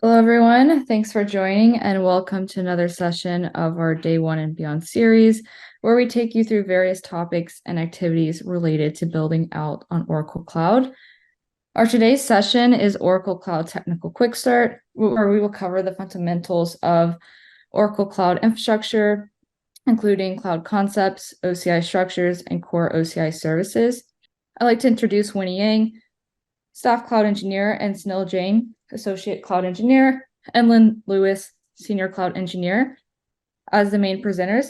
Hello, everyone. Thanks for joining, and welcome to another session of our Day One and Beyond series, where we take you through various topics and activities related to building out on Oracle Cloud. Our today's session is Oracle Cloud Technical Quick Start, where we will cover the fundamentals of Oracle Cloud infrastructure, including cloud concepts, OCI structures, and core OCI services. I'd like to introduce Winnie Yang, Staff Cloud Engineer, and Snil Jain, Associate Cloud Engineer, and Lynn Lewis, Senior Cloud Engineer, as the main presenters.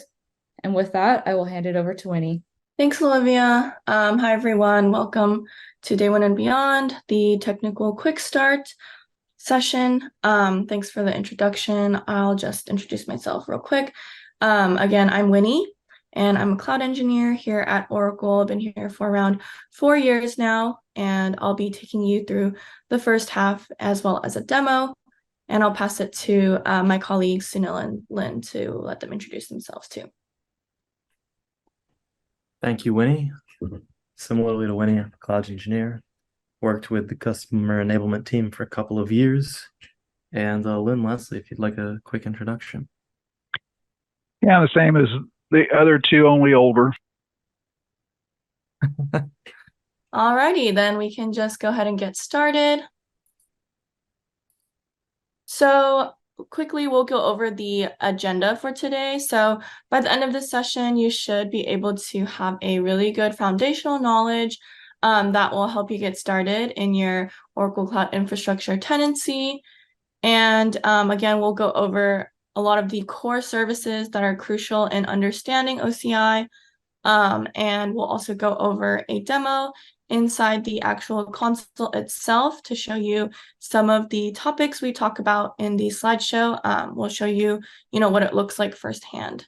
And with that, I will hand it over to Winnie. Thanks, Olivia. Hi, everyone. Welcome to Day One and Beyond, the Technical Quick Start session. Thanks for the introduction. I'll just introduce myself real quick. Again, I'm Winnie, and I'm a cloud engineer here at Oracle. I've been here for around 4 years now, and I'll be taking you through the first half as well as a demo. And I'll pass it to my colleagues, Sunil and Lynn, to let them introduce themselves too. Thank you, Winnie. Similarly to Winnie, I'm a cloud engineer. Worked with the customer enablement team for a couple of years. And Lynn Leslie, if you'd like a quick introduction. Yeah, the same as the other two, only older. Alrighty, then we can just go ahead and get started. So quickly, we'll go over the agenda for today. So by the end of this session, you should be able to have a really good foundational knowledge that will help you get started in your Oracle Cloud Infrastructure tenancy. And again, we'll go over a lot of the core services that are crucial in understanding OCI. And we'll also go over a demo inside the actual console itself to show you some of the topics we talk about in the slideshow. We'll show you, what it looks like firsthand.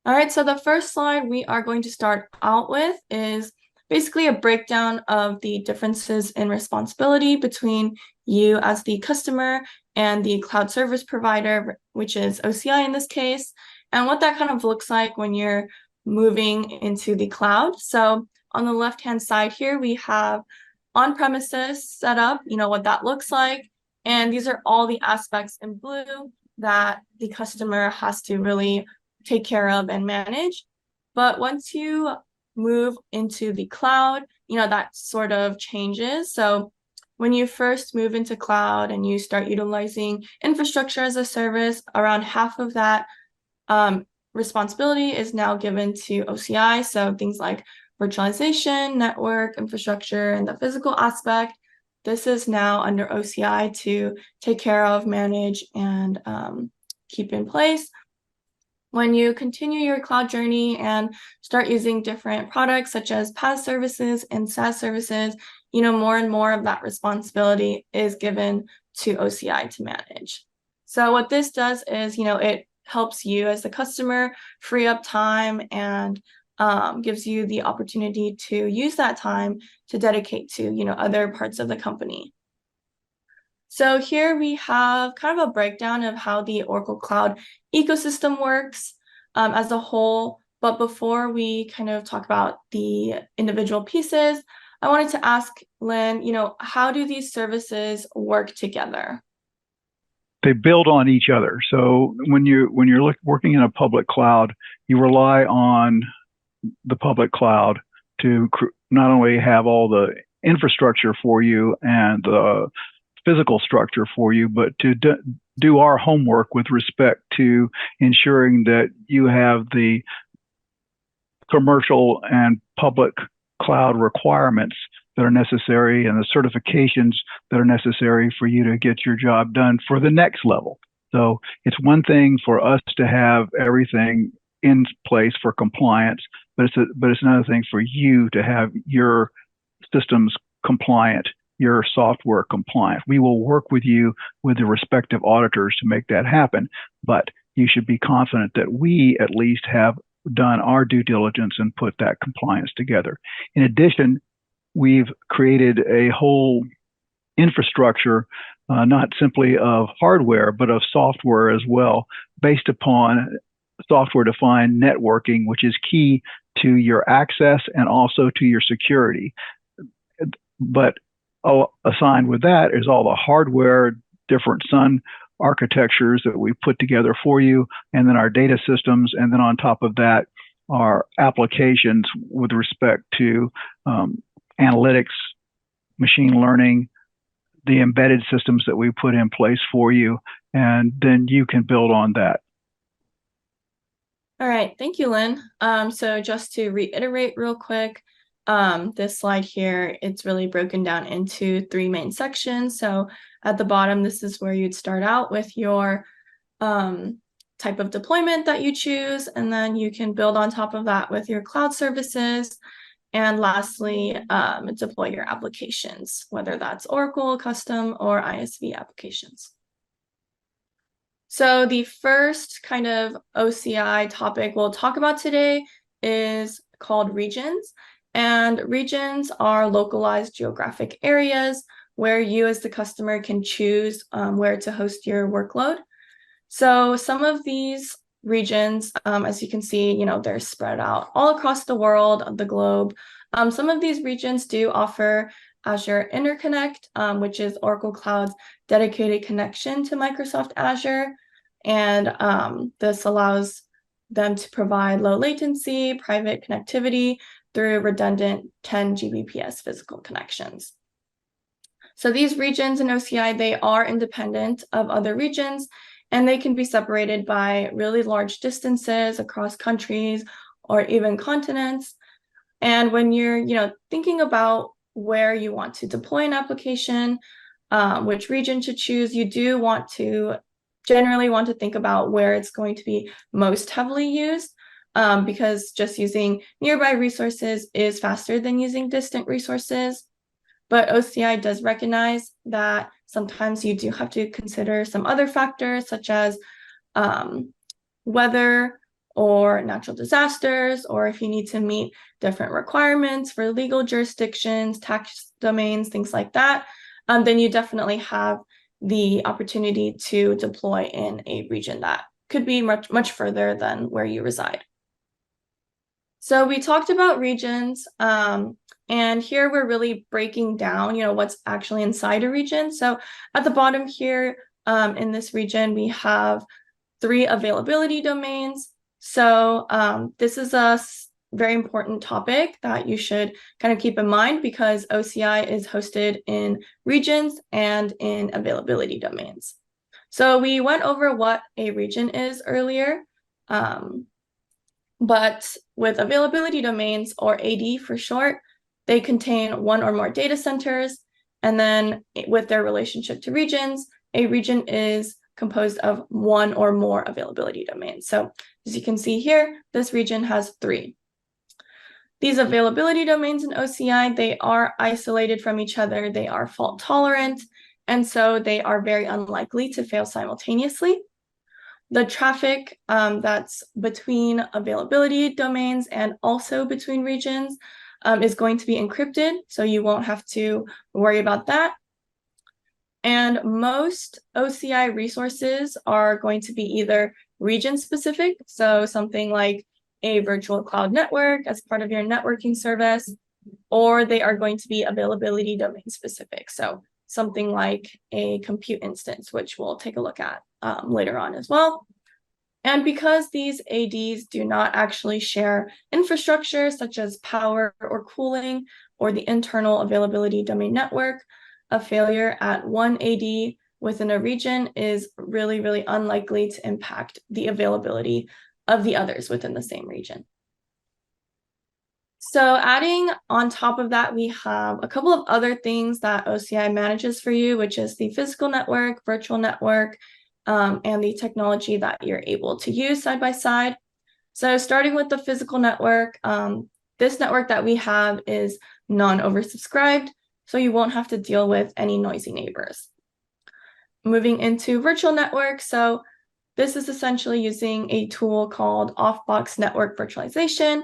All right, so the first slide we are going to start out with is basically a breakdown of the differences in responsibility between you as the customer and the cloud service provider, which is OCI in this case, and what that kind of looks like when you're moving into the cloud. So on the left-hand side here, we have on-premises setup, what that looks like. And these are all the aspects in blue that the customer has to really take care of and manage. But once you move into the cloud, that sort of changes. So when you first move into cloud and you start utilizing infrastructure as a service, around half of that responsibility is now given to OCI. So things like virtualization, network, infrastructure, and the physical aspect. This is now under OCI to take care of, manage, and keep in place. When you continue your cloud journey and start using different products such as PaaS services and SaaS services, more and more of that responsibility is given to OCI to manage. So what this does is, it helps you as the customer free up time and gives you the opportunity to use that time to dedicate to, other parts of the company. So here we have kind of a breakdown of how the Oracle Cloud ecosystem works as a whole. But before we kind of talk about the individual pieces, I wanted to ask Lynn, how do these services work together? They build on each other. So when you're working in a public cloud, you rely on the public cloud to not only have all the infrastructure for you and the physical structure for you, but to do our homework with respect to ensuring that you have the commercial and public cloud requirements that are necessary and the certifications that are necessary for you to get your job done for the next level. So it's one thing for us to have everything in place for compliance, but it's another thing for you to have your systems compliant, your software compliant. We will work with you with the respective auditors to make that happen, but you should be confident that we at least have done our due diligence and put that compliance together. In addition, we've created a whole infrastructure, not simply of hardware, but of software as well, based upon software-defined networking, which is key to your access and also to your security. But assigned with that is all the hardware, different Sun architectures that we put together for you, and then our data systems, and then on top of that, our applications with respect to analytics, machine learning, the embedded systems that we put in place for you, and then you can build on that. All right, thank you, Lynn. So just to reiterate real quick, this slide here, it's really broken down into 3 main sections. So at the bottom, this is where you'd start out with your type of deployment that you choose, and then you can build on top of that with your cloud services. And lastly, deploy your applications, whether that's Oracle, custom, or ISV applications. So the first kind of OCI topic we'll talk about today is called regions. And regions are localized geographic areas where you as the customer can choose where to host your workload. So some of these regions, as you can see, they're spread out all across the world, the globe. Some of these regions do offer Azure Interconnect, which is Oracle Cloud's dedicated connection to Microsoft Azure. And this allows them to provide low latency, private connectivity through redundant 10 Gbps physical connections. So these regions in OCI, they are independent of other regions, and they can be separated by really large distances across countries or even continents. And when you're, thinking about where you want to deploy an application, which region to choose, you do generally want to think about where it's going to be most heavily used, because just using nearby resources is faster than using distant resources. But OCI does recognize that sometimes you do have to consider some other factors, such as weather or natural disasters, or if you need to meet different requirements for legal jurisdictions, tax domains, things like that, then you definitely have the opportunity to deploy in a region that could be much, much further than where you reside. So we talked about regions, and here we're really breaking down, what's actually inside a region. So at the bottom here, in this region, we have 3 availability domains. So this is a very important topic that you should kind of keep in mind, because OCI is hosted in regions and in availability domains. So we went over what a region is earlier, but with availability domains, or AD for short, they contain 1 or more data centers, and then with their relationship to regions, a region is composed of 1 or more availability domains. So as you can see here, this region has 3. These availability domains in OCI, they are isolated from each other, they are fault tolerant, and so they are very unlikely to fail simultaneously. The traffic that's between availability domains and also between regions is going to be encrypted, so you won't have to worry about that. And most OCI resources are going to be either region specific, so something like a virtual cloud network as part of your networking service, or they are going to be availability domain specific, so something like a compute instance, which we'll take a look at later on as well. And because these ADs do not actually share infrastructure such as power or cooling or the internal availability domain network, a failure at one AD within a region is really, really unlikely to impact the availability of the others within the same region. So adding on top of that, we have a couple of other things that OCI manages for you, which is the physical network, virtual network, and the technology that you're able to use side by side. So starting with the physical network, this network that we have is non-oversubscribed, so you won't have to deal with any noisy neighbors. Moving into virtual network, so this is essentially using a tool called off-box network virtualization,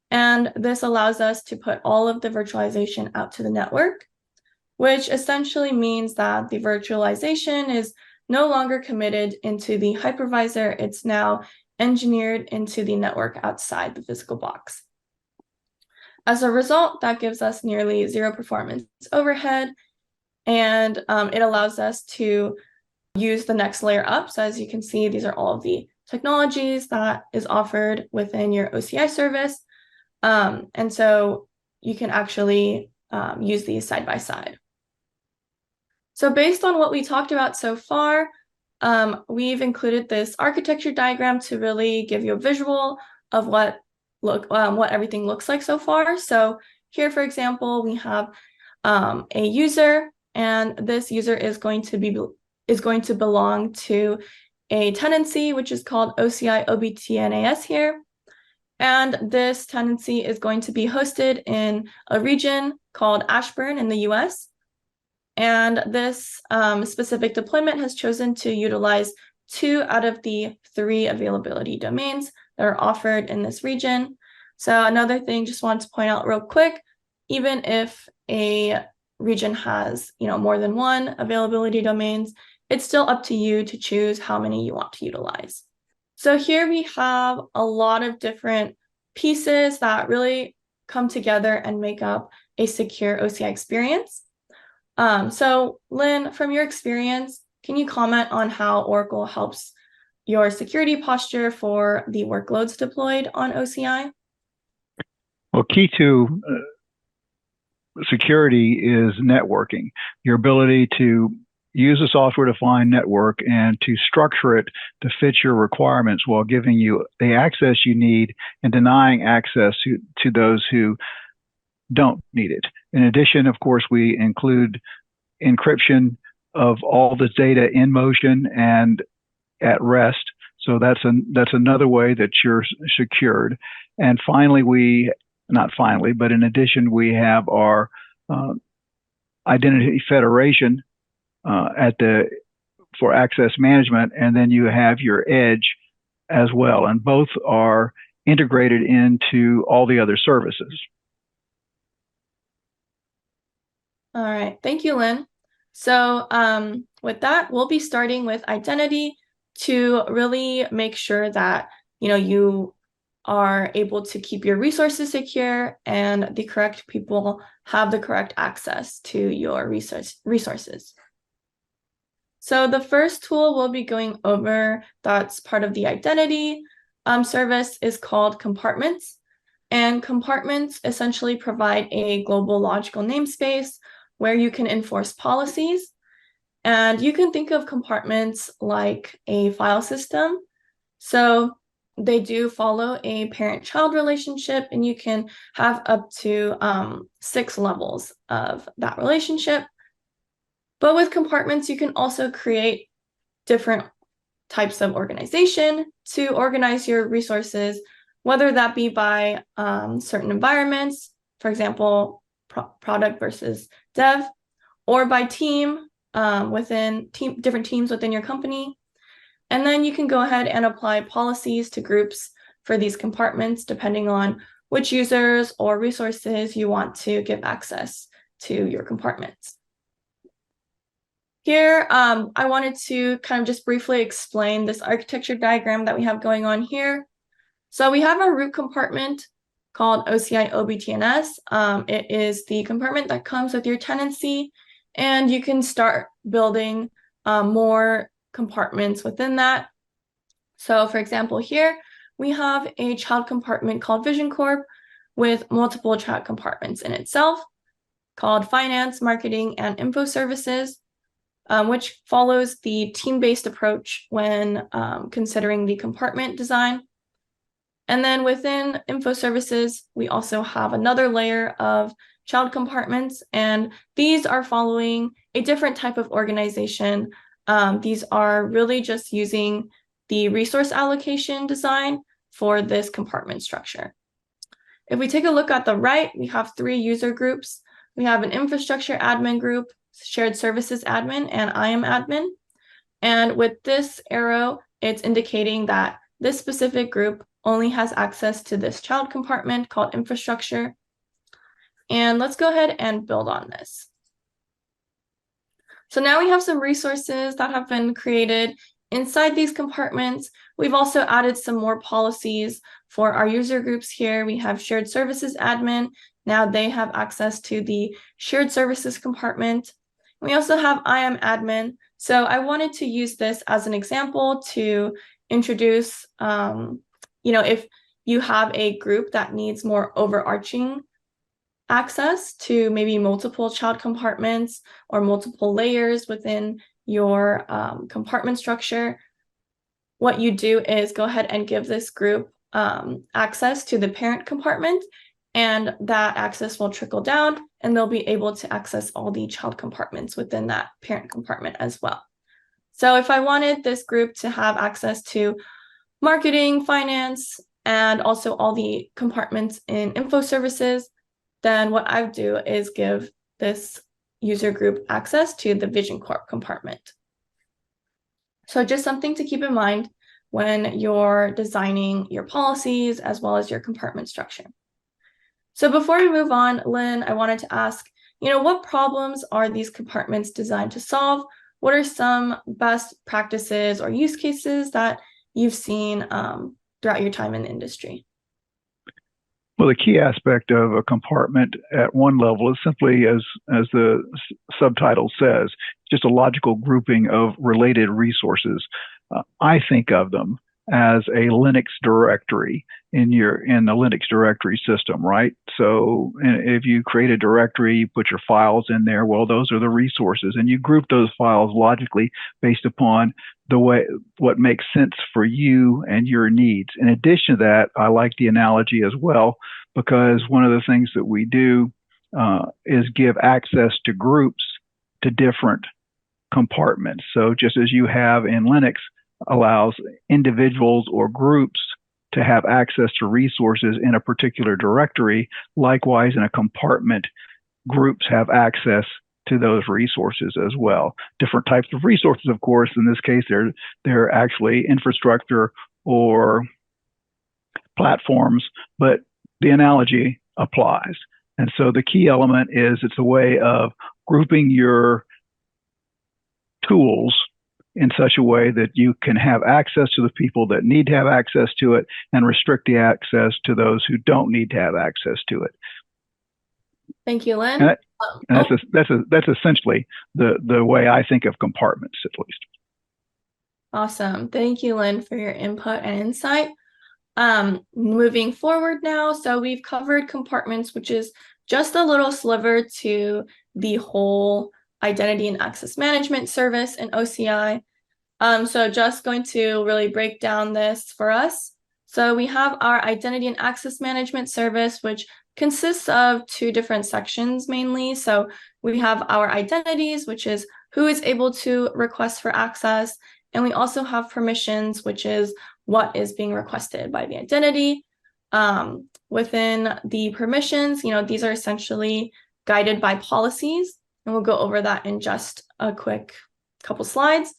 and this allows us to put all of the virtualization out to the network, which essentially means that the virtualization is no longer committed into the hypervisor. It's now engineered into the network outside the physical box. As a result, that gives us nearly 0 performance overhead, and it allows us to use the next layer up. So as you can see, these are all of the technologies that is offered within your OCI service. And so you can actually use these side by side. So based on what we talked about so far, we've included this architecture diagram to really give you a visual of what everything looks like so far. So here, for example, we have a user, and this user is going to belong to a tenancy, which is called OCI OBTNAS here. And this tenancy is going to be hosted in a region called Ashburn in the US. And this specific deployment has chosen to utilize 2 out of the 3 availability domains that are offered in this region. So another thing, just wanted to point out real quick, even if a region has, more than 1 availability domains, it's still up to you to choose how many you want to utilize. So here we have a lot of different pieces that really come together and make up a secure OCI experience. So Lynn, from your experience, can you comment on how Oracle helps your security posture for the workloads deployed on OCI? Well, key to security is networking, your ability to use a software-defined network and to structure it to fit your requirements while giving you the access you need and denying access to those who don't need it. In addition, of course, we include encryption of all the data in motion and at rest. So that's another way that you're secured. And finally, but in addition, we have our identity federation for access management, and then you have your edge as well. And both are integrated into all the other services. All right, thank you, Lynn. So with that, we'll be starting with identity to really make sure that you are able to keep your resources secure and the correct people have the correct access to your resources. So the first tool we'll be going over that's part of the identity service is called Compartments. And Compartments essentially provide a global logical namespace where you can enforce policies. And you can think of compartments like a file system. So they do follow a parent-child relationship, and you can have up to 6 levels of that relationship. But with compartments, you can also create different types of organization to organize your resources, whether that be by certain environments, for example, product versus dev, or by team within different teams within your company. And then you can go ahead and apply policies to groups for these compartments, depending on which users or resources you want to give access to your compartments. Here, I wanted to kind of just briefly explain this architecture diagram that we have going on here. So we have a root compartment called OCI OBTNS. It is the compartment that comes with your tenancy, and you can start building more compartments within that. So for example, here we have a child compartment called Vision Corp with multiple child compartments in itself called Finance, Marketing, and Info Services, which follows the team-based approach when considering the compartment design. And then within Info Services, we also have another layer of child compartments, and these are following a different type of organization. These are really just using the resource allocation design for this compartment structure. If we take a look at the right, we have 3 user groups. We have an infrastructure admin group, shared services admin, and IAM admin. And with this arrow, it's indicating that this specific group only has access to this child compartment called infrastructure. And let's go ahead and build on this. So now we have some resources that have been created inside these compartments. We've also added some more policies for our user groups here. We have shared services admin. Now they have access to the shared services compartment. We also have IAM admin. So I wanted to use this as an example to introduce, if you have a group that needs more overarching access to maybe multiple child compartments or multiple layers within your compartment structure, what you do is go ahead and give this group access to the parent compartment, and that access will trickle down and they'll be able to access all the child compartments within that parent compartment as well. So if I wanted this group to have access to marketing, finance, and also all the compartments in info services, then what I would do is give this user group access to the Vision Corp compartment. So just something to keep in mind when you're designing your policies as well as your compartment structure. So before we move on, Lynn, I wanted to ask, what problems are these compartments designed to solve? What are some best practices or use cases that you've seen throughout your time in the industry? Well, the key aspect of a compartment at one level is simply, as the subtitle says, just a logical grouping of related resources. I think of them as a Linux directory in the Linux directory system, right? So if you create a directory, you put your files in there, well, those are the resources, and you group those files logically based upon what makes sense for you and your needs. In addition to that, I like the analogy as well, because one of the things that we do is give access to groups to different compartments. So just as you have in Linux allows individuals or groups to have access to resources in a particular directory, likewise in a compartment, groups have access to those resources as well. Different types of resources, of course. In this case, they're actually infrastructure or platforms, but the analogy applies. And so the key element is it's a way of grouping your tools in such a way that you can have access to the people that need to have access to it and restrict the access to those who don't need to have access to it. Thank you, Lynn. That's essentially the way I think of compartments, at least. Awesome. Thank you, Lynn, for your input and insight. Moving forward now, so we've covered compartments, which is just a little sliver to the whole identity and access management service in OCI. So just going to really break down this for us. So we have our identity and access management service, which consists of two different sections mainly. So we have our identities, which is who is able to request for access. And we also have permissions, which is what is being requested by the identity. Within the permissions, these are essentially guided by policies. And we'll go over that in just a quick couple slides.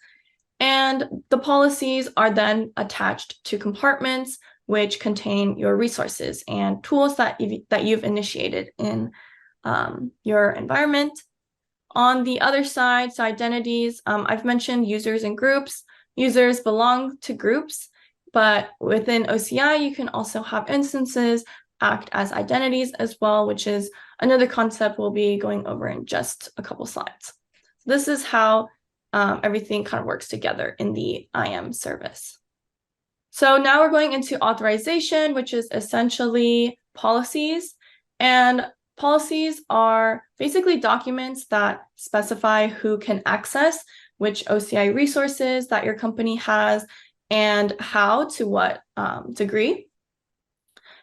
And the policies are then attached to compartments, which contain your resources and tools that you've initiated in your environment. On the other side, so identities, I've mentioned users and groups. Users belong to groups, but within OCI, you can also have instances act as identities as well, which is another concept we'll be going over in just a couple slides. This is how everything kind of works together in the IAM service. So now we're going into authorization, which is essentially policies. And policies are basically documents that specify who can access which OCI resources that your company has and how to what degree.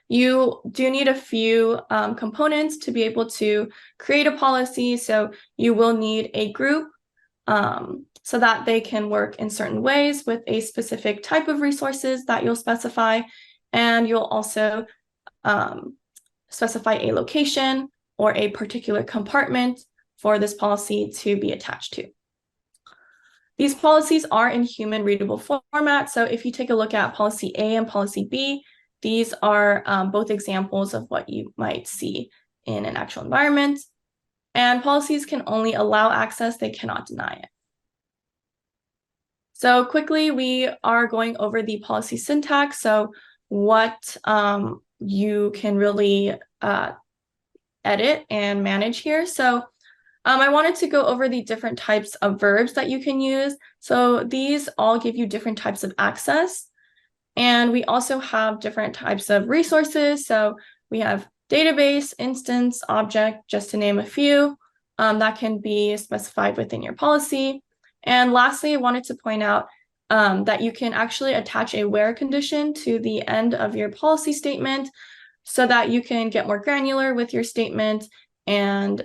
You do need a few components to be able to create a policy. So you will need a group so that they can work in certain ways with a specific type of resources that you'll specify. And you'll also specify a location or a particular compartment for this policy to be attached to. These policies are in human readable format. So if you take a look at policy A and policy B, these are both examples of what you might see in an actual environment. And policies can only allow access, they cannot deny it. So quickly, we are going over the policy syntax. So what you can really edit and manage here. So I wanted to go over the different types of verbs that you can use. So these all give you different types of access. And we also have different types of resources. So we have database, instance, object, just to name a few, that can be specified within your policy. And lastly, I wanted to point out that you can actually attach a where condition to the end of your policy statement so that you can get more granular with your statement and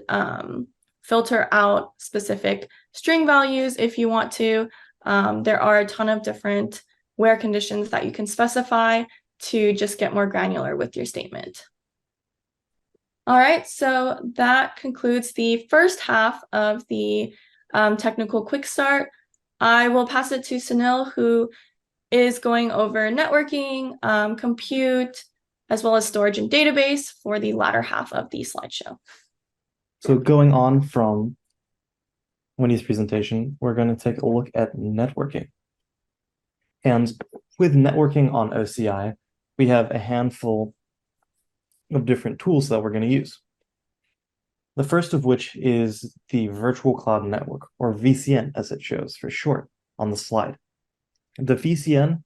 filter out specific string values if you want to. There are a ton of different where conditions that you can specify to just get more granular with your statement. All right, so that concludes the first half of the technical quick start. I will pass it to Sunil, who is going over networking, compute, as well as storage and database for the latter half of the slideshow. So going on from Winnie's presentation, we're going to take a look at networking. And with networking on OCI, we have a handful of different tools that we're going to use. The first of which is the Virtual Cloud Network, or VCN as it shows for short on the slide. The VCN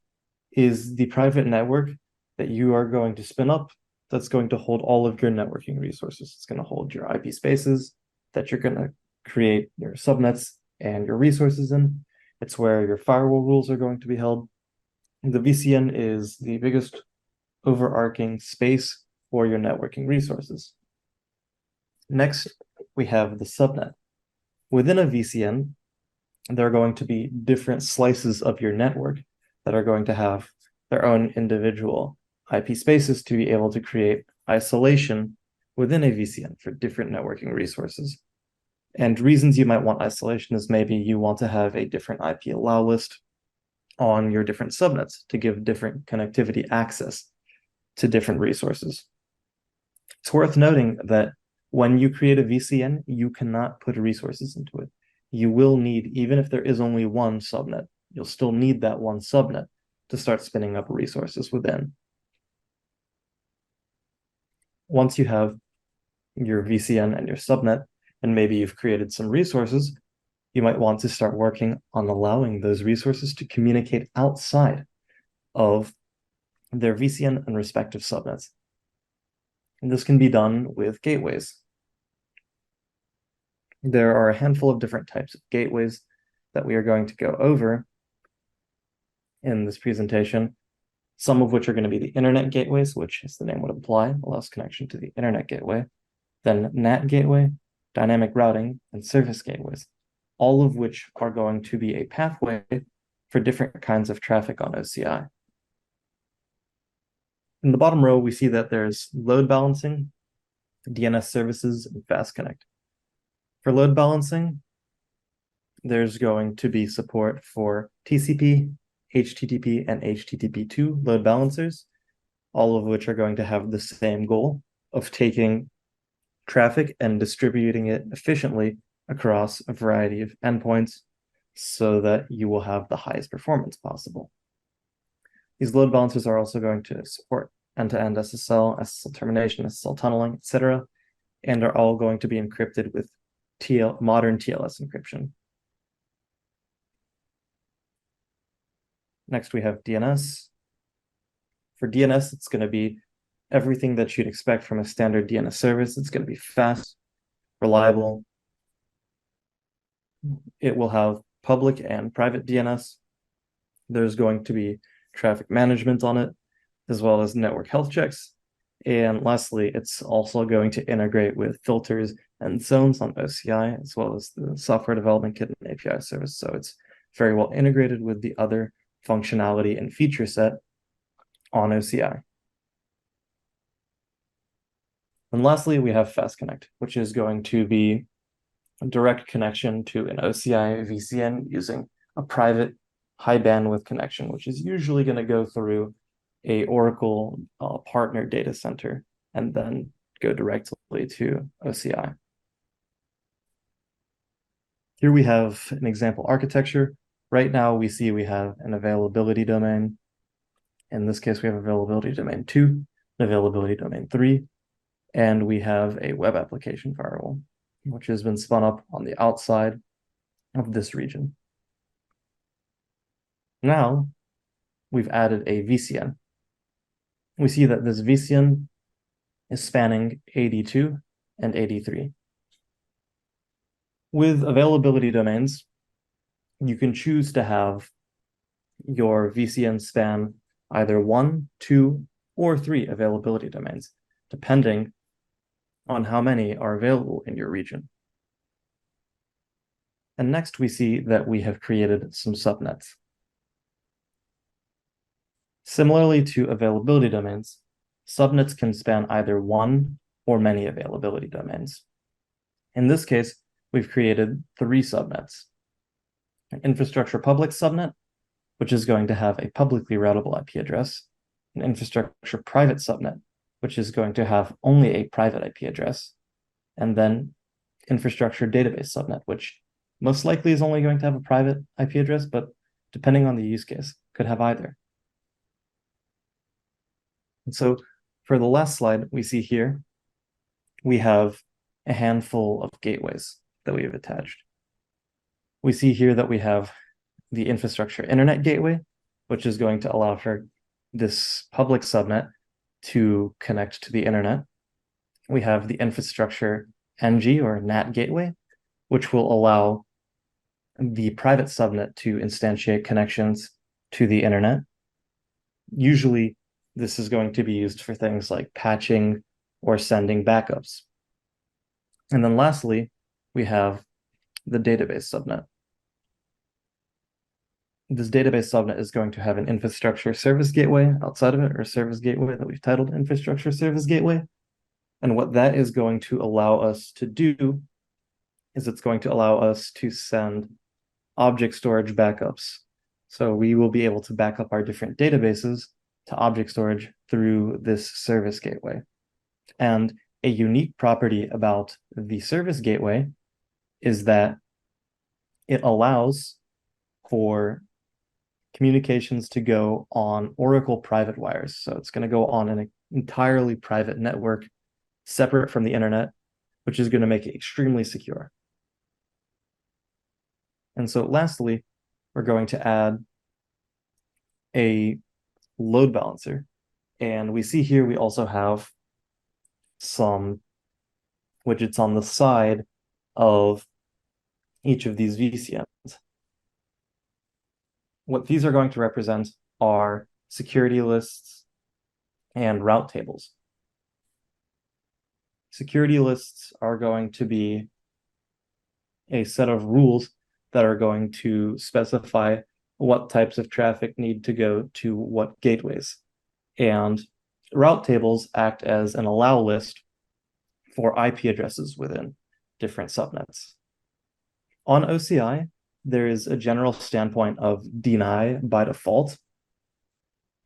is the private network that you are going to spin up that's going to hold all of your networking resources. It's going to hold your IP spaces that you're going to create your subnets and your resources in. It's where your firewall rules are going to be held. The VCN is the biggest overarching space for your networking resources. Next, we have the subnet. Within a VCN, there are going to be different slices of your network that are going to have their own individual IP spaces to be able to create isolation within a VCN for different networking resources. And reasons you might want isolation is maybe you want to have a different IP allow list on your different subnets to give different connectivity access to different resources. It's worth noting that when you create a VCN, you cannot put resources into it. You will need, even if there is only one subnet, you'll still need that one subnet to start spinning up resources within. Once you have your VCN and your subnet, and maybe you've created some resources, you might want to start working on allowing those resources to communicate outside of their VCN and respective subnets. And this can be done with gateways. There are a handful of different types of gateways that we are going to go over in this presentation, some of which are going to be the internet gateways, which, as the name would imply, allows connection to the internet gateway, then NAT gateway, dynamic routing, and service gateways, all of which are going to be a pathway for different kinds of traffic on OCI. In the bottom row, we see that there's load balancing, DNS services, and fast connect. For load balancing, there's going to be support for TCP, HTTP, and HTTP2 load balancers, all of which are going to have the same goal of taking traffic and distributing it efficiently across a variety of endpoints so that you will have the highest performance possible. These load balancers are also going to support end-to-end SSL, SSL termination, SSL tunneling, etc., and are all going to be encrypted with modern TLS encryption. Next, we have DNS. For DNS, it's going to be everything that you'd expect from a standard DNS service. It's going to be fast, reliable. It will have public and private DNS. There's going to be traffic management on it, as well as network health checks. And lastly, it's also going to integrate with filters and zones on OCI, as well as the software development kit and API service. So it's very well integrated with the other functionality and feature set on OCI. And lastly, we have Fast Connect, which is going to be a direct connection to an OCI VCN using a private high bandwidth connection, which is usually going to go through a Oracle partner data center and then go directly to OCI. Here we have an example architecture. Right now we see we have an availability domain. In this case, we have availability domain 2, availability domain 3, and we have a web application firewall. which has been spun up on the outside of this region. Now we've added a VCN. We see that this VCN is spanning 82 and 83. With availability domains, you can choose to have your VCN span either 1, 2, or 3 availability domains, depending on how many are available in your region. And next we see that we have created some subnets. Similarly to availability domains, subnets can span either one or many availability domains. In this case, we've created 3 subnets. An infrastructure public subnet, which is going to have a publicly routable IP address, an infrastructure private subnet, which is going to have only a private IP address, and then infrastructure database subnet, which most likely is only going to have a private IP address, but depending on the use case, could have either. And so for the last slide, we see here, we have a handful of gateways that we have attached. We see here that we have the infrastructure internet gateway, which is going to allow for this public subnet to connect to the internet. We have the infrastructure NG or NAT gateway, which will allow the private subnet to instantiate connections to the internet. Usually, this is going to be used for things like patching or sending backups. And then lastly, we have the database subnet. This database subnet is going to have an infrastructure service gateway outside of it, or service gateway that we've titled infrastructure service gateway. And what that is going to allow us to do is it's going to allow us to send object storage backups. So we will be able to back up our different databases to object storage through this service gateway. And a unique property about the service gateway is that it allows for communications to go on Oracle private wires. So it's going to go on an entirely private network separate from the internet, which is going to make it extremely secure. And so lastly, we're going to add a load balancer. And we see here we also have some widgets on the side of each of these VCNs. What these are going to represent are security lists and route tables. Security lists are going to be a set of rules that are going to specify what types of traffic need to go to what gateways. And route tables act as an allow list for IP addresses within different subnets. On OCI, there is a general standpoint of deny by default.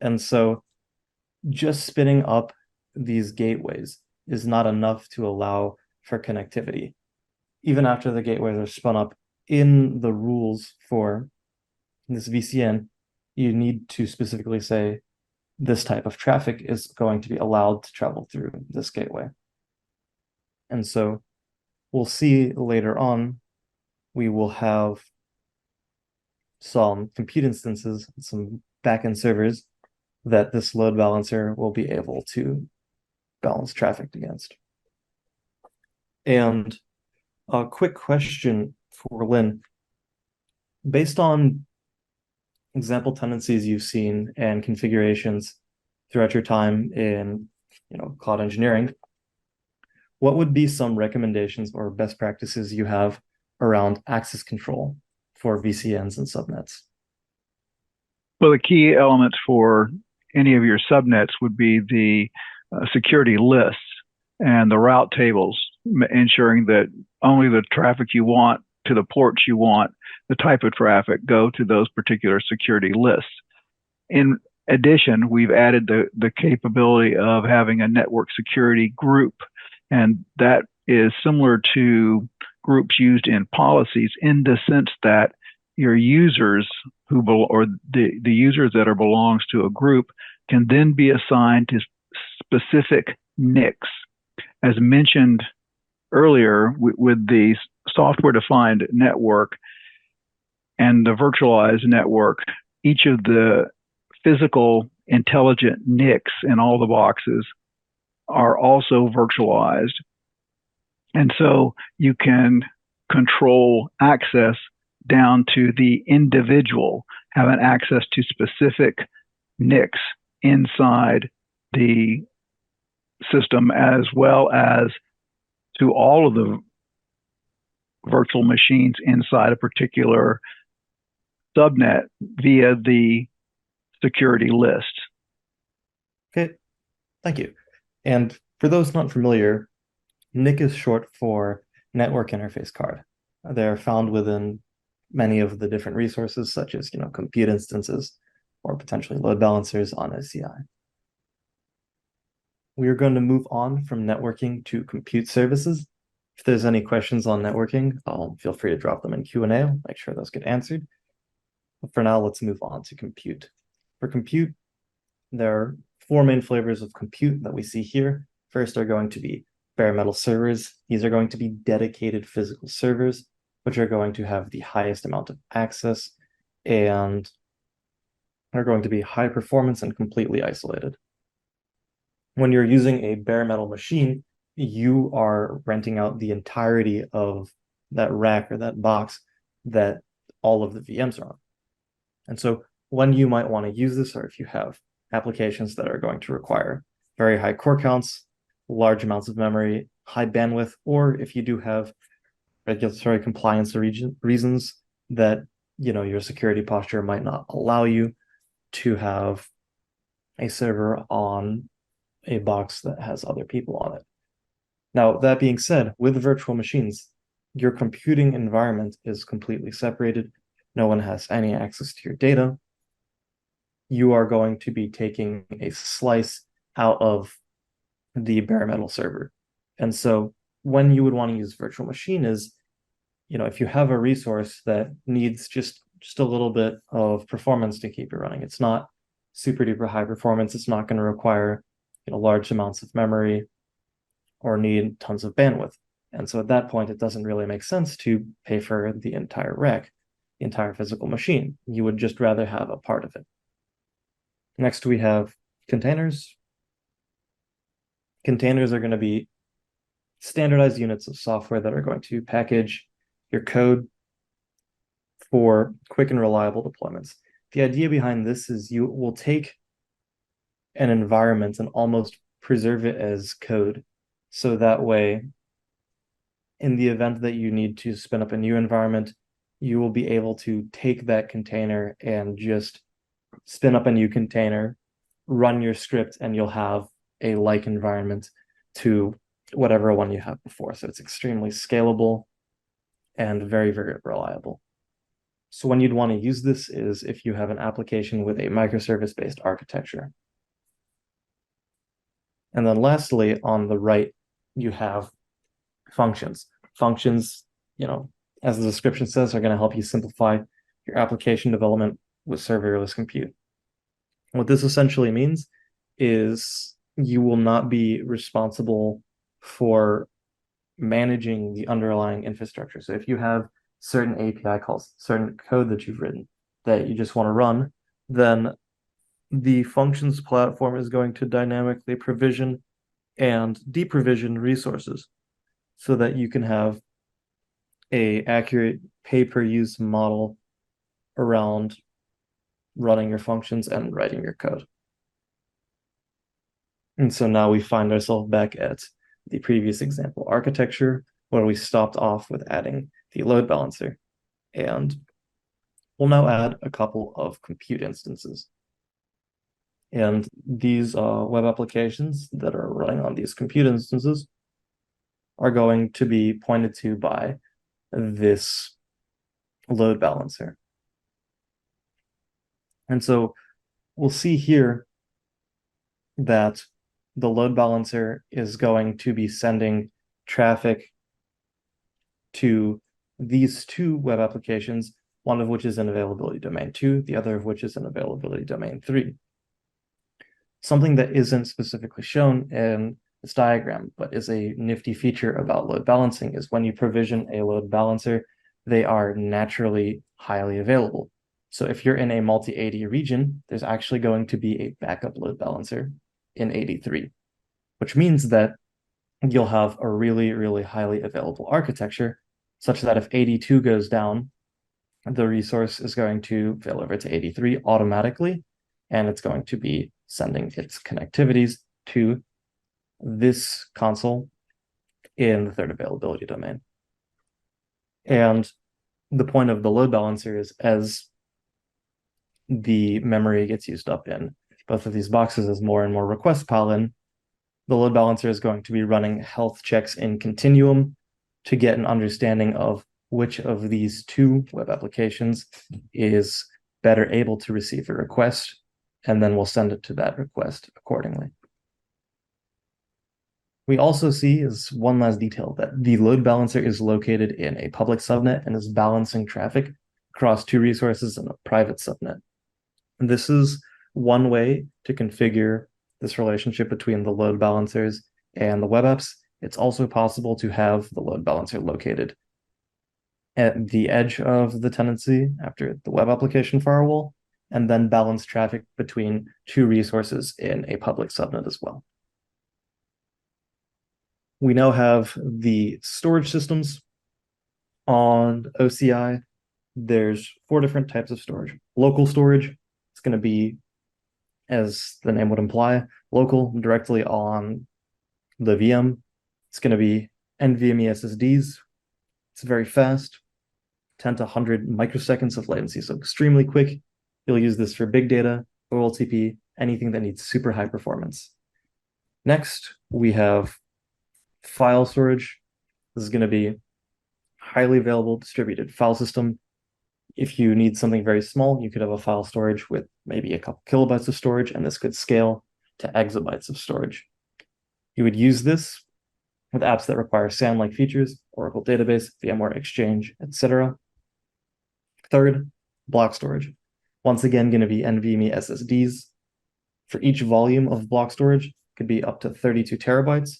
And so just spinning up these gateways is not enough to allow for connectivity. Even after the gateways are spun up in the rules for this VCN, you need to specifically say this type of traffic is going to be allowed to travel through this gateway. And so we'll see later on, we will have some compute instances, some backend servers that this load balancer will be able to balance traffic against. And a quick question for Lynn. Based on example tendencies you've seen and configurations throughout your time in cloud engineering, what would be some recommendations or best practices you have around access control for VCNs and subnets? Well, the key elements for any of your subnets would be the security lists and the route tables, ensuring that only the traffic you want to the ports you want, the type of traffic, go to those particular security lists. In addition, we've added the capability of having a network security group, and that is similar to groups used in policies in the sense that your users or the users that belongs to a group can then be assigned to specific NICs. As mentioned earlier with the software-defined network and the virtualized network, each of the physical intelligent NICs in all the boxes are also virtualized. And so you can control access down to the individual, having access to specific NICs inside the system, as well as to all of the virtual machines inside a particular subnet via the security list. Okay, thank you. And for those not familiar, NIC is short for Network Interface Card. They're found within many of the different resources, such as compute instances or potentially load balancers on OCI. We are going to move on from networking to compute services. If there's any questions on networking, feel free to drop them in Q&A. I'll make sure those get answered. But for now, let's move on to compute. For compute, there are four main flavors of compute that we see here. First are going to be bare metal servers. These are going to be dedicated physical servers, which are going to have the highest amount of access and are going to be high performance and completely isolated. When you're using a bare metal machine, you are renting out the entirety of that rack or that box that all of the VMs are on. And so when you might want to use this, or if you have applications that are going to require very high core counts, large amounts of memory, high bandwidth, or if you do have regulatory compliance reasons that your security posture might not allow you to have a server on a box that has other people on it. Now, that being said, with virtual machines, your computing environment is completely separated. No one has any access to your data. You are going to be taking a slice out of the bare metal server. And so when you would want to use virtual machine is, if you have a resource that needs just a little bit of performance to keep it running, it's not super duper high performance, it's not going to require large amounts of memory or need tons of bandwidth. And so at that point, it doesn't really make sense to pay for the entire rack, the entire physical machine. You would just rather have a part of it. Next, we have containers. Containers are going to be standardized units of software that are going to package your code for quick and reliable deployments. The idea behind this is you will take an environment and almost preserve it as code. So that way, in the event that you need to spin up a new environment, you will be able to take that container and just spin up a new container, run your script, and you'll have a like environment to whatever one you have before. So it's extremely scalable and very, very reliable. So when you'd want to use this is if you have an application with a microservice-based architecture. And then lastly, on the right, you have functions. Functions, as the description says, are going to help you simplify your application development with serverless compute. What this essentially means is you will not be responsible for managing the underlying infrastructure. So if you have certain API calls, certain code that you've written that you just want to run, then the functions platform is going to dynamically provision and deprovision resources so that you can have a accurate pay-per-use model around running your functions and writing your code. And so now we find ourselves back at the previous example architecture where we stopped off with adding the load balancer. And we'll now add a couple of compute instances. And these web applications that are running on these compute instances are going to be pointed to by this load balancer. And so we'll see here that the load balancer is going to be sending traffic to these two web applications, one of which is in availability domain 2, the other of which is in availability domain 3. Something that isn't specifically shown in this diagram, but is a nifty feature about load balancing is when you provision a load balancer, they are naturally highly available. So if you're in a multi-AD region, there's actually going to be a backup load balancer in AD3, which means that you'll have a really, really highly available architecture such that if AD2 goes down, the resource is going to fail over to AD3 automatically, and it's going to be sending its connectivities to this console in the third availability domain. And the point of the load balancer is as the memory gets used up in both of these boxes, as more and more requests pile in, the load balancer is going to be running health checks in continuum to get an understanding of which of these two web applications is better able to receive a request, and then we'll send it to that request accordingly. We also see, as one last detail, that the load balancer is located in a public subnet and is balancing traffic across two resources in a private subnet. And this is one way to configure this relationship between the load balancers and the web apps. It's also possible to have the load balancer located at the edge of the tenancy after the web application firewall, and then balance traffic between two resources in a public subnet as well. We now have the storage systems on OCI. There's 4 different types of storage. Local storage, it's going to be, as the name would imply, local, directly on the VM. It's going to be NVMe SSDs. It's very fast, 10 to 100 microseconds of latency, so extremely quick. You'll use this for big data, OLTP, anything that needs super high performance. Next, we have file storage. This is going to be highly available distributed file system. If you need something very small, you could have a file storage with maybe a couple kilobytes of storage, and this could scale to exabytes of storage. You would use this with apps that require SAN-like features, Oracle Database, VMware Exchange, etc. Third, block storage. Once again, going to be NVMe SSDs. For each volume of block storage, could be up to 32 terabytes.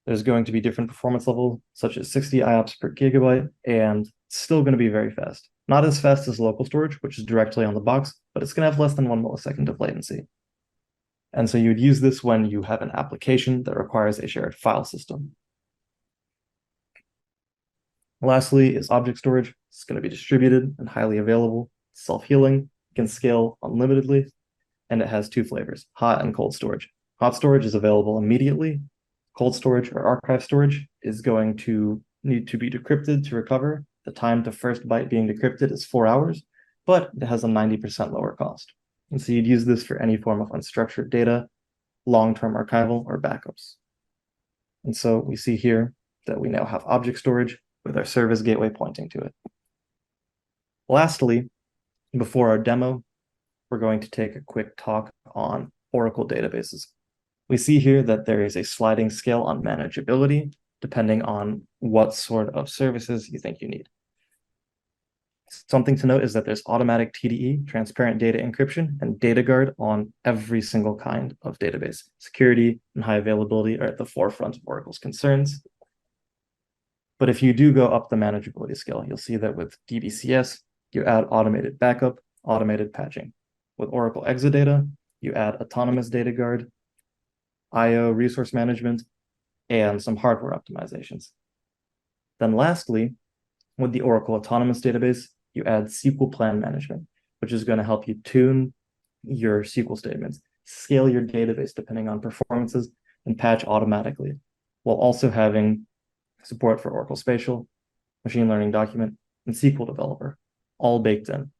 There's going to be different performance levels, such as 60 IOPS per gigabyte, and it's still going to be very fast. Not as fast as local storage, which is directly on the box, but it's going to have less than 1 millisecond of latency. And so you'd use this when you have an application that requires a shared file system. Lastly is object storage. It's going to be distributed and highly available, self-healing, can scale unlimitedly, and it has 2 flavors, hot and cold storage. Hot storage is available immediately. Cold storage or archive storage is going to need to be decrypted to recover. The time to first byte being decrypted is 4 hours, but it has a 90% lower cost. And so you'd use this for any form of unstructured data, long-term archival, or backups. And so we see here that we now have object storage with our service gateway pointing to it. Lastly, before our demo, we're going to take a quick talk on Oracle databases. We see here that there is a sliding scale on manageability, depending on what sort of services you think you need. Something to note is that there's automatic TDE, transparent data encryption, and data guard on every single kind of database. Security and high availability are at the forefront of Oracle's concerns. But if you do go up the manageability scale, you'll see that with DBCS, you add automated backup, automated patching. With Oracle Exadata, you add autonomous data guard, IO resource management, and some hardware optimizations. Then lastly, with the Oracle Autonomous Database, you add SQL plan management, which is going to help you tune your SQL statements, scale your database depending on performances, and patch automatically, while also having support for Oracle Spatial, Machine Learning Document, and SQL Developer, all baked in.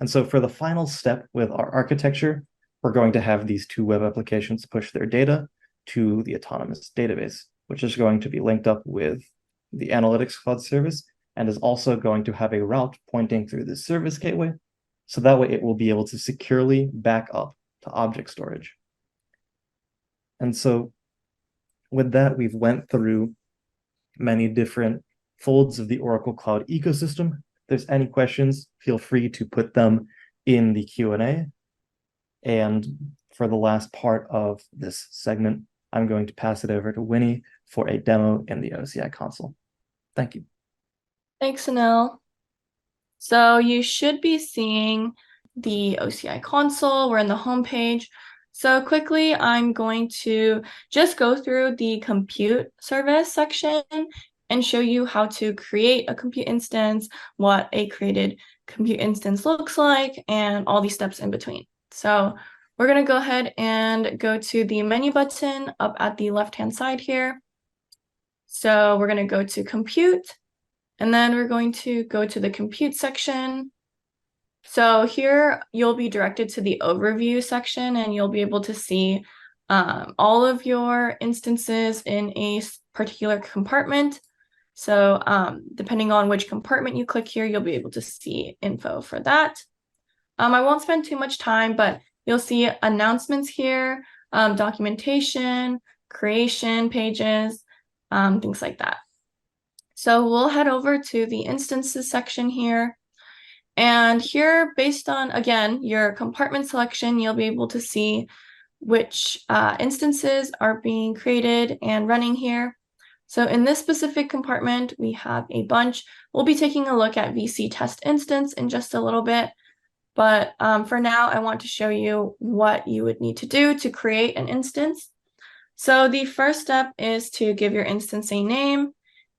And so for the final step with our architecture, we're going to have these 2 web applications push their data to the autonomous database, which is going to be linked up with the Analytics Cloud service and is also going to have a route pointing through the service gateway. So that way it will be able to securely back up to object storage. And so with that, we've went through many different folds of the Oracle Cloud ecosystem. If there's any questions, feel free to put them in the Q&A. And for the last part of this segment, I'm going to pass it over to Winnie for a demo in the OCI console. Thank you. Thanks, Anil. So you should be seeing the OCI console. We're in the home page. So quickly, I'm going to just go through the compute service section and show you how to create a compute instance, what a created compute instance looks like, and all these steps in between. So we're going to go ahead and go to the menu button up at the left-hand side here. So we're going to go to compute, and then we're going to go to the compute section. So here you'll be directed to the overview section, and you'll be able to see all of your instances in a particular compartment. So depending on which compartment you click here, you'll be able to see info for that. I won't spend too much time, but you'll see announcements here, documentation, creation pages, things like that. So we'll head over to the instances section here. And here, based on, again, your compartment selection, you'll be able to see which instances are being created and running here. So in this specific compartment, we have a bunch. We'll be taking a look at VC test instance in just a little bit. But for now, I want to show you what you would need to do to create an instance. So the first step is to give your instance a name,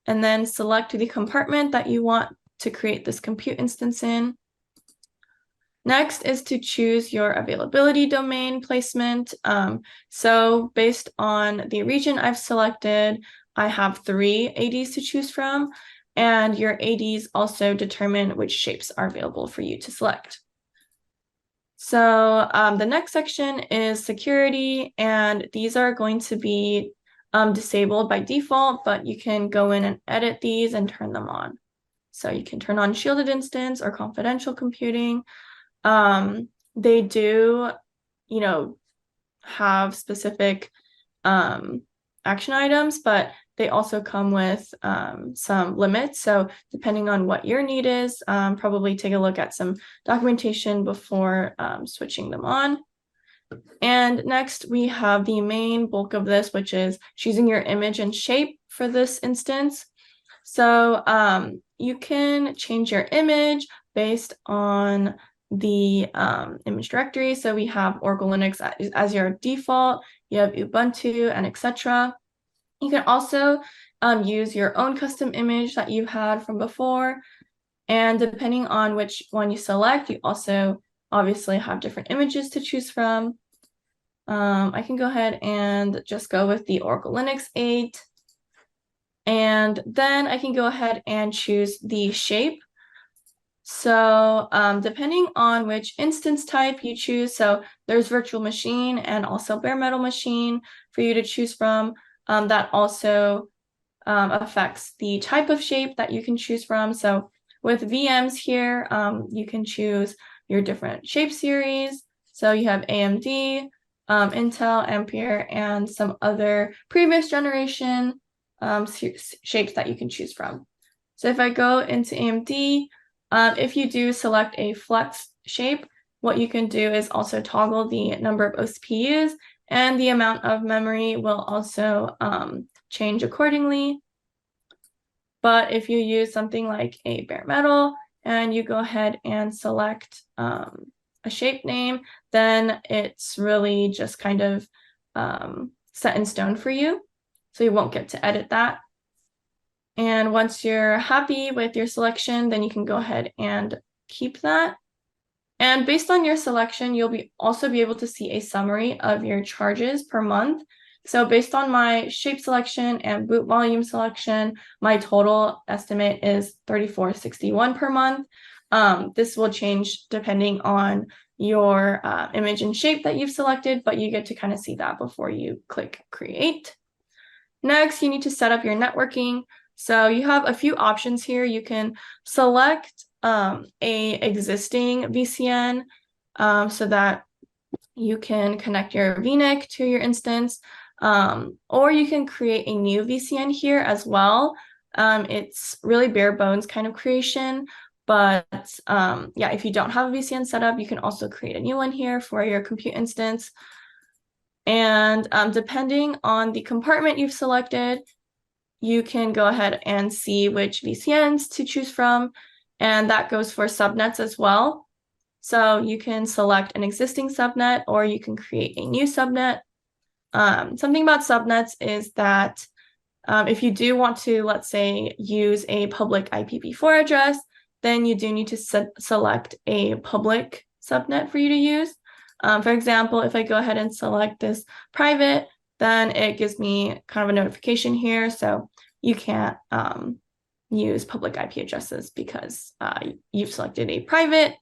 and then select the compartment that you want to create this compute instance in. Next is to choose your availability domain placement. So based on the region I've selected, I have 3 ADs to choose from, and your ADs also determine which shapes are available for you to select. So the next section is security, and these are going to be disabled by default, but you can go in and edit these and turn them on. So you can turn on shielded instance or confidential computing. They do, have specific action items, but they also come with some limits. So depending on what your need is, probably take a look at some documentation before switching them on. And next, we have the main bulk of this, which is choosing your image and shape for this instance. So you can change your image based on the image directory. So we have Oracle Linux as your default, you have Ubuntu and etc. You can also use your own custom image that you had from before. And depending on which one you select, you also obviously have different images to choose from. I can go ahead and just go with the Oracle Linux 8. And then I can go ahead and choose the shape. So depending on which instance type you choose, so there's virtual machine and also bare metal machine for you to choose from. That also affects the type of shape that you can choose from. So with VMs here, you can choose your different shape series. So you have AMD, Intel, Ampere, and some other previous generation shapes that you can choose from. So if I go into AMD, if you do select a flex shape, what you can do is also toggle the number of OCPUs, and the amount of memory will also change accordingly. But if you use something like a bare metal and you go ahead and select a shape name, then it's really just kind of set in stone for you. So you won't get to edit that. And once you're happy with your selection, then you can go ahead and keep that. And based on your selection, you'll also be able to see a summary of your charges per month. So based on my shape selection and boot volume selection, my total estimate is $34.61 per month. This will change depending on your image and shape that you've selected, but you get to kind of see that before you click create. Next, you need to set up your networking. So you have a few options here. You can select a existing VCN so that you can connect your VNIC to your instance, or you can create a new VCN here as well. It's really bare bones kind of creation, but yeah, if you don't have a VCN set up, you can also create a new one here for your compute instance. And depending on the compartment you've selected, you can go ahead and see which VCNs to choose from. And that goes for subnets as well. So you can select an existing subnet or you can create a new subnet. Something about subnets is that if you do want to, let's say, use a public IPv4 address, then you do need to select a public subnet for you to use. For example, if I go ahead and select this private, then it gives me kind of a notification here. So you can't use public IP addresses because you've selected a private.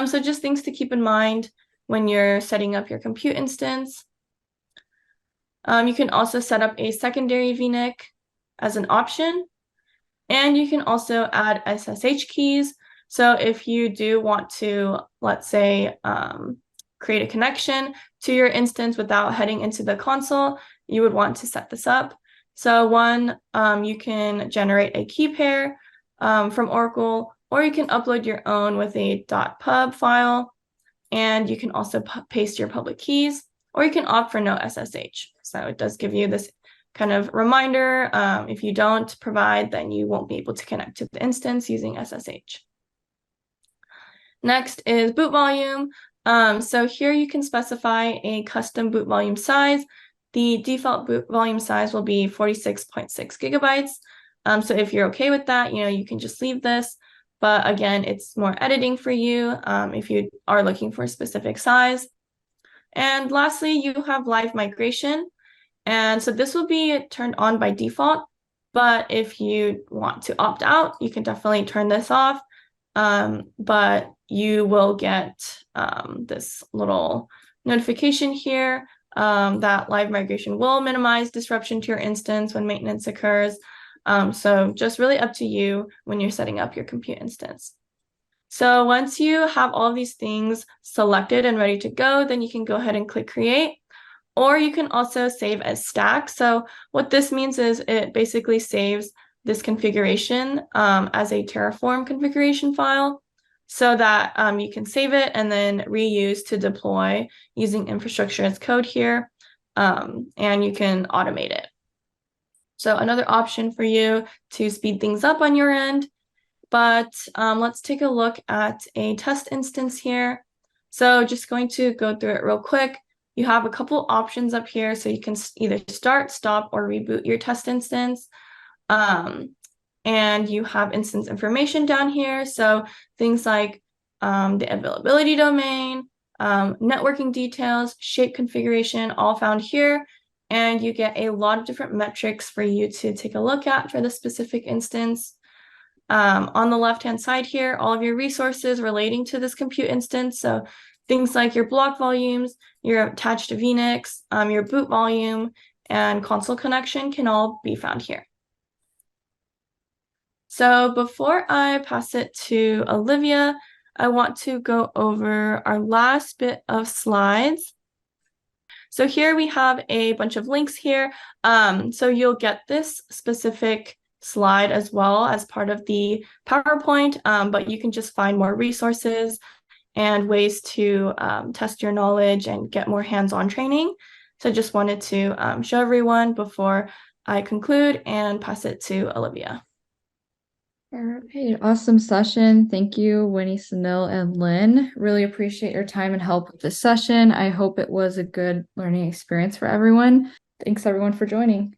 So just things to keep in mind when you're setting up your compute instance. You can also set up a secondary VNIC as an option. And you can also add SSH keys. So if you do want to, let's say, create a connection to your instance without heading into the console, you would want to set this up. So one, you can generate a key pair from Oracle, or you can upload your own with a .pub file, and you can also paste your public keys, or you can opt for no SSH. So it does give you this kind of reminder. If you don't provide, then you won't be able to connect to the instance using SSH. Next is boot volume. So here you can specify a custom boot volume size. The default boot volume size will be 46.6 gigabytes. So if you're okay with that, you can just leave this. But again, it's more editing for you if you are looking for a specific size. And lastly, you have live migration. And so this will be turned on by default. But if you want to opt out, you can definitely turn this off. But you will get this little notification here that live migration will minimize disruption to your instance when maintenance occurs. So just really up to you when you're setting up your compute instance. So once you have all of these things selected and ready to go, then you can go ahead and click create. Or you can also save as stack. So what this means is it basically saves this configuration as a Terraform configuration file so that you can save it and then reuse to deploy using infrastructure as code here, and you can automate it. So another option for you to speed things up on your end. But let's take a look at a test instance here. So just going to go through it real quick. You have a couple options up here, so you can either start, stop, or reboot your test instance. And you have instance information down here. So things like the availability domain, networking details, shape configuration, all found here. And you get a lot of different metrics for you to take a look at for the specific instance. On the left-hand side here, all of your resources relating to this compute instance. So things like your block volumes, your attached VNICs, your boot volume, and console connection can all be found here. So before I pass it to Olivia, I want to go over our last bit of slides. So here we have a bunch of links here. So you'll get this specific slide as well as part of the PowerPoint, but you can just find more resources and ways to test your knowledge and get more hands-on training. So I just wanted to show everyone before I conclude and pass it to Olivia. All right, awesome session. Thank you, Winnie, Sunil, and Lynn. Really appreciate your time and help with this session. I hope it was a good learning experience for everyone. Thanks everyone for joining.